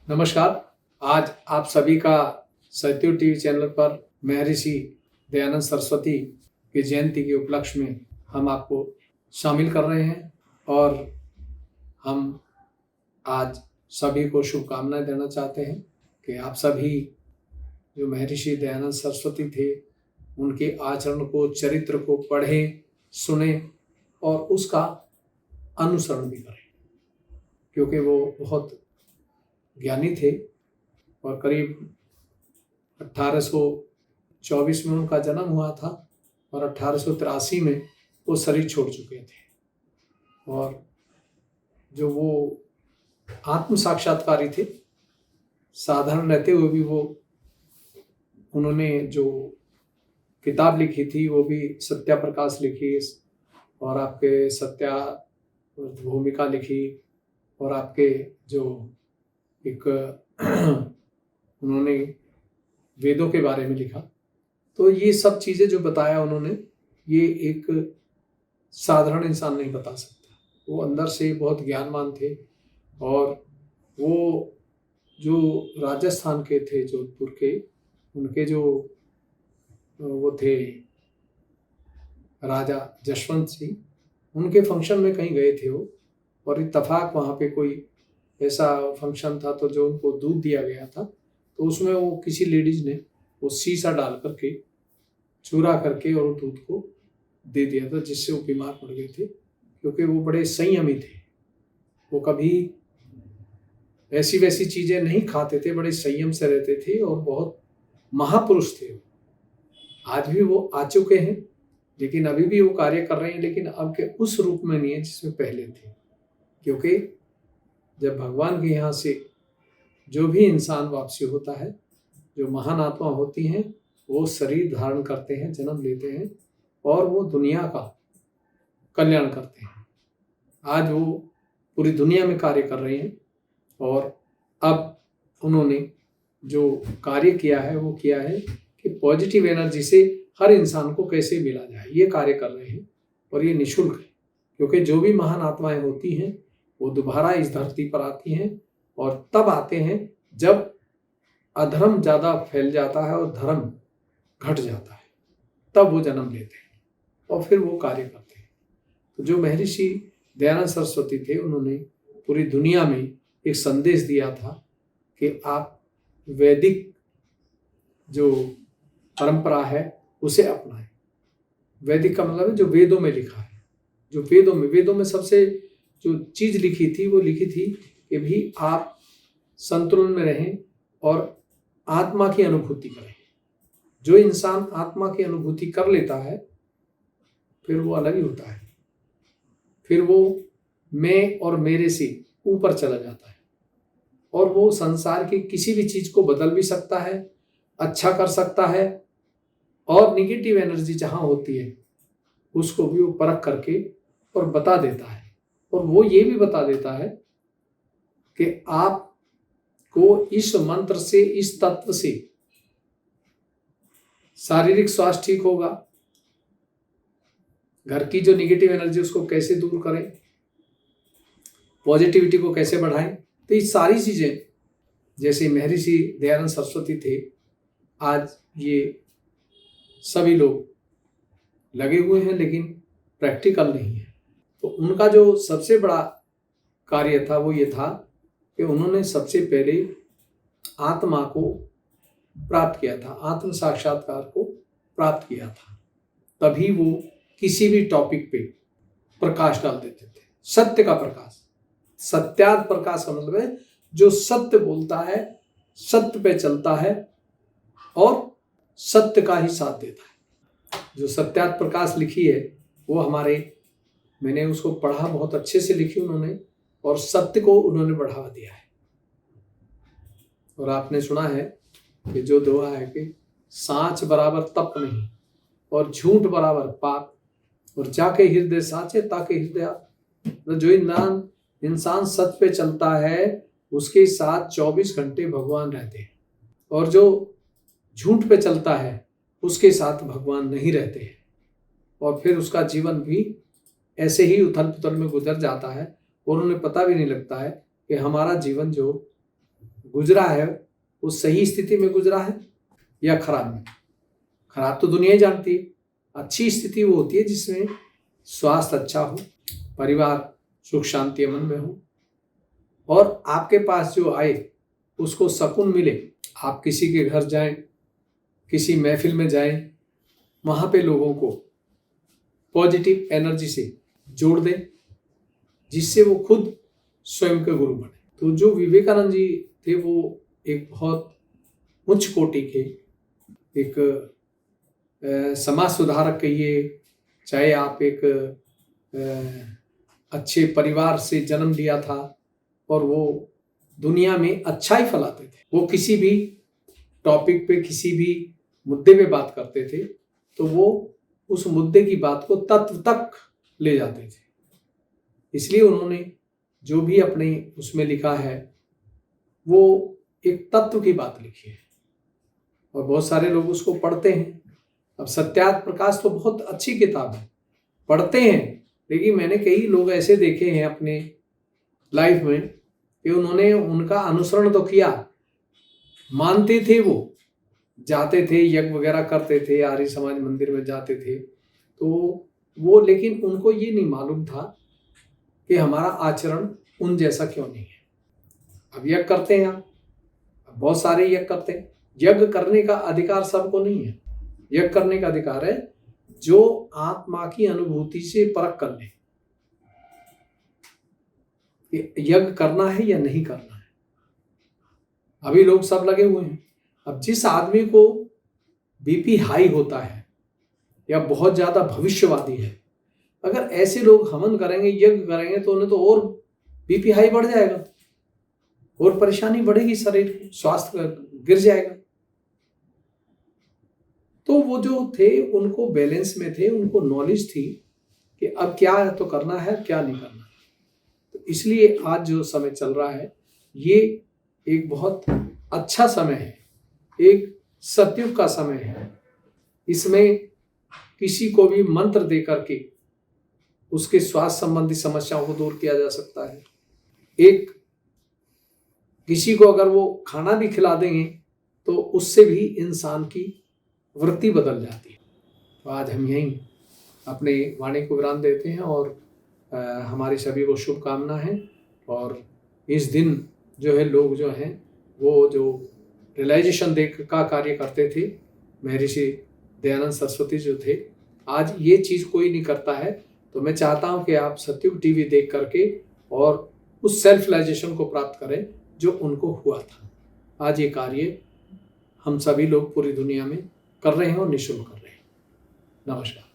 नमस्कार। आज आप सभी का सत्य टीवी चैनल पर महर्षि दयानंद सरस्वती की जयंती के उपलक्ष्य में हम आपको शामिल कर रहे हैं और हम आज सभी को शुभकामनाएं देना चाहते हैं कि आप सभी जो महर्षि दयानंद सरस्वती थे उनके आचरण को, चरित्र को पढ़ें, सुने और उसका अनुसरण भी करें, क्योंकि वो बहुत ज्ञानी थे और करीब 1824 में उनका जन्म हुआ था और 1883 में वो शरीर छोड़ चुके थे। और जो वो आत्म साक्षात्कारी थे, साधारण रहते हुए भी उन्होंने जो किताब लिखी थी वो भी सत्या प्रकाश लिखी और आपके सत्या भूमिका लिखी और आपके जो एक उन्होंने वेदों के बारे में लिखा। तो ये सब चीज़ें जो बताया उन्होंने, ये एक साधारण इंसान नहीं बता सकता। वो अंदर से बहुत ज्ञानवान थे और वो जो राजस्थान के थे, जोधपुर के, उनके जो वो थे राजा जशवंत सिंह, उनके फंक्शन में कहीं गए थे वो, और इत्तफाक वहाँ पे कोई ऐसा फंक्शन था तो जो उनको दूध दिया गया था, तो उसमें वो किसी लेडीज ने वो शीशा डाल करके, चूरा करके और दूध को दे दिया था, जिससे वो बीमार पड़ गए थे। क्योंकि वो बड़े संयमी थे, वो कभी ऐसी वैसी चीज़ें नहीं खाते थे, बड़े संयम से रहते थे और बहुत महापुरुष थे। आज भी वो आ चुके हैं, लेकिन अभी भी वो कार्य कर रहे हैं, लेकिन अब के उस रूप में नहीं है जिसमें पहले थे। क्योंकि जब भगवान के यहाँ से जो भी इंसान वापसी होता है, जो महान आत्मा होती हैं, वो शरीर धारण करते हैं, जन्म लेते हैं और वो दुनिया का कल्याण करते हैं। आज वो पूरी दुनिया में कार्य कर रहे हैं और अब उन्होंने जो कार्य किया है वो किया है कि पॉजिटिव एनर्जी से हर इंसान को कैसे मिला जाए, ये कार्य कर रहे हैं और ये निःशुल्क है। क्योंकि जो भी महान आत्माएं होती हैं वो दोबारा इस धरती पर आती हैं और तब आते हैं जब अधर्म ज़्यादा फैल जाता है और धर्म घट जाता है, तब वो जन्म लेते हैं और फिर वो कार्य करते हैं। तो जो महर्षि दयानंद सरस्वती थे, उन्होंने पूरी दुनिया में एक संदेश दिया था कि आप वैदिक जो परंपरा है उसे अपनाएं। वैदिक का मतलब है जो वेदों में लिखा है। जो वेदों में सबसे जो चीज़ लिखी थी वो लिखी थी कि भी आप संतुलन में रहें और आत्मा की अनुभूति करें। जो इंसान आत्मा की अनुभूति कर लेता है फिर वो अलग ही होता है, फिर वो मैं और मेरे से ऊपर चला जाता है और वो संसार की किसी भी चीज़ को बदल भी सकता है, अच्छा कर सकता है और निगेटिव एनर्जी जहाँ होती है उसको भी वो परख करके और बता देता है। और वो ये भी बता देता है कि आपको इस मंत्र से, इस तत्व से शारीरिक स्वास्थ्य ठीक होगा, घर की जो निगेटिव एनर्जी उसको कैसे दूर करें, पॉजिटिविटी को कैसे बढ़ाएं। तो ये सारी चीज़ें, जैसे महर्षि दयानंद सरस्वती थे, आज ये सभी लोग लगे हुए हैं लेकिन प्रैक्टिकल नहीं है। तो उनका जो सबसे बड़ा कार्य था वो ये था कि उन्होंने सबसे पहले आत्मा को प्राप्त किया था, आत्म साक्षात्कार को प्राप्त किया था। तभी वो किसी भी टॉपिक पे प्रकाश डाल देते थे, सत्य का प्रकाश। सत्यार्थ प्रकाश का मतलब है जो सत्य बोलता है, सत्य पे चलता है और सत्य का ही साथ देता है। जो सत्यार्थ प्रकाश लिखी है वो मैंने उसको पढ़ा, बहुत अच्छे से लिखी उन्होंने और सत्य को उन्होंने बढ़ावा दिया है। और आपने सुना है कि जो दोहा है कि सांच बराबर तप नहीं और झूठ बराबर पाप, और जाके हृदय साचे ताके हृदय। तो जो इंसान सत्य पे चलता है उसके साथ 24 घंटे भगवान रहते हैं और जो झूठ पे चलता है उसके साथ भगवान नहीं रहते हैं और फिर उसका जीवन भी ऐसे ही उथल पुथल में गुजर जाता है और उन्हें पता भी नहीं लगता है कि हमारा जीवन जो गुजरा है वो सही स्थिति में गुजरा है या खराब में। खराब तो दुनिया ही जानती है। अच्छी स्थिति वो होती है जिसमें स्वास्थ्य अच्छा हो, परिवार सुख शांति अमन में हो, और आपके पास जो आए उसको सुकून मिले। आप किसी के घर जाएं, किसी महफिल में जाएं, वहाँ पे लोगों को पॉजिटिव एनर्जी से जोड़ दें, जिससे वो खुद स्वयं के गुरु बने। तो जो विवेकानंद जी थे वो एक बहुत उच्च कोटि के एक समाज सुधारक कहिए, चाहे आप एक अच्छे परिवार से जन्म लिया था और वो दुनिया में अच्छा ही फैलाते थे। वो किसी भी टॉपिक पे, किसी भी मुद्दे पे बात करते थे तो वो उस मुद्दे की बात को तत्व तक ले जाते थे। इसलिए उन्होंने जो भी अपने उसमें लिखा है वो एक तत्व की बात लिखी है और बहुत सारे लोग उसको पढ़ते हैं। अब सत्यार्थ प्रकाश तो बहुत अच्छी किताब है, पढ़ते हैं, लेकिन मैंने कई लोग ऐसे देखे हैं अपने लाइफ में कि उन्होंने उनका अनुसरण तो किया, मानते थे, वो जाते थे, यज्ञ वगैरह करते थे, आर्य समाज मंदिर में जाते थे, तो वो, लेकिन उनको ये नहीं मालूम था कि हमारा आचरण उन जैसा क्यों नहीं है। अब यज्ञ करते हैं आप, बहुत सारे यज्ञ करते हैं। यज्ञ करने का अधिकार सबको नहीं है। यज्ञ करने का अधिकार है जो आत्मा की अनुभूति से परख कर ले यज्ञ करना है या नहीं करना है। अभी लोग सब लगे हुए हैं। अब जिस आदमी को बीपी हाई होता है या बहुत ज्यादा भविष्यवादी है, अगर ऐसे लोग हवन करेंगे, यज्ञ करेंगे, तो उन्हें तो और बीपी हाई बढ़ जाएगा और परेशानी बढ़ेगी, शरीर स्वास्थ्य गिर जाएगा। तो वो जो थे उनको बैलेंस में थे, उनको नॉलेज थी कि अब क्या है तो करना है, क्या नहीं करना। तो इसलिए आज जो समय चल रहा है ये एक बहुत अच्छा समय है, एक सतयुग का समय है। इसमें किसी को भी मंत्र दे करके उसके स्वास्थ्य संबंधी समस्याओं को दूर किया जा सकता है। एक किसी को अगर वो खाना भी खिला देंगे तो उससे भी इंसान की वृत्ति बदल जाती है। तो आज हम यहीं अपने वाणी को विराम देते हैं और हमारी सभी को शुभकामना है। और इस दिन जो है लोग जो हैं वो जो रियलाइजेशन देख का कार्य करते थे, महर्षि दयानंद सरस्वती जो थे, आज ये चीज़ कोई नहीं करता है। तो मैं चाहता हूँ कि आप सतयुग टीवी देख करके और उस सेल्फ रियलाइजेशन को प्राप्त करें जो उनको हुआ था। आज ये कार्य हम सभी लोग पूरी दुनिया में कर रहे हैं और निःशुल्क कर रहे हैं। नमस्कार।